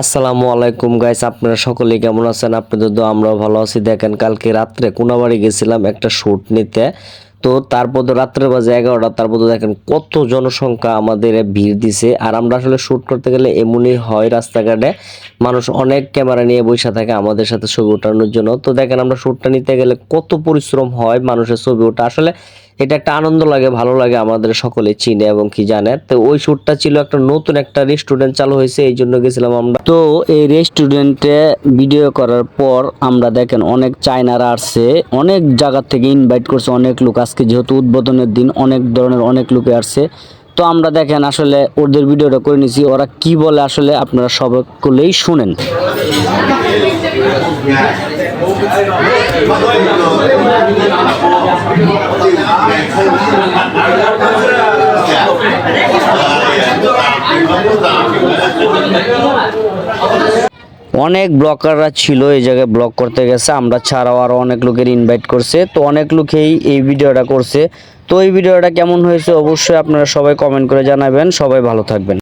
আসসালামু আলাইকুম গাইস, আপনারা সকলেই কেমন আছেন? আপনাদের তো আমরাও ভালো আছি। দেখেন, কালকে রাত্রে কোনাবাড়ি গেছিলাম একটা শ্যুট নিতে। তো তারপর তো রাত্রে বাজে 11টা, তারপর তো দেখেন কত জনসংখ্যা আমাদের ভিড় দিছে। আর আমরা আসলে শ্যুট করতে গেলে এমনই হয়, রাস্তাঘাটে মানুষ অনেক ক্যামেরা নিয়ে বসে থাকে আমাদের সাথে ছবি ওঠানোর জন্য। তো দেখেন, আমরা শ্যুটটা নিতে গেলে কত পরিশ্রম হয় মানুষের ছবি ওঠা। আসলে এটা একটা আনন্দ লাগে, ভালো লাগে, আমাদের সকলে চিনে এবং কি জানে। তো ওই শ্যুটটা ছিল একটা নতুন একটা রেস্টুরেন্ট চালু হয়েছে, এই জন্য গেছিলাম আমরা। তো এই রেস্টুরেন্টে ভিডিও করার পর আমরা দেখেন অনেক চায়নারা আসছে, অনেক জায়গা থেকে ইনভাইট করছে অনেক লোক। আজকে যেহেতু উদ্বোধনের দিন, অনেক ধরনের অনেক লোকে আসছে। তো আমরা দেখেন আসলে ওদের ভিডিওটা করে নিছি, ওরা কি বলে আসলে আপনারা সকলেই শুনেন। অনেক ব্লগাররা ছিল এই জায়গায়, ব্লগ করতে গেছে। আমরা ছাড়াও আরো অনেক লোকের ইনভাইট করছে, তো অনেক লোকেই এই ভিডিওটা করছে। তো এই ভিডিওটা কেমন হয়েছে অবশ্যই আপনারা সবাই কমেন্ট করে জানাবেন। সবাই ভালো থাকবেন।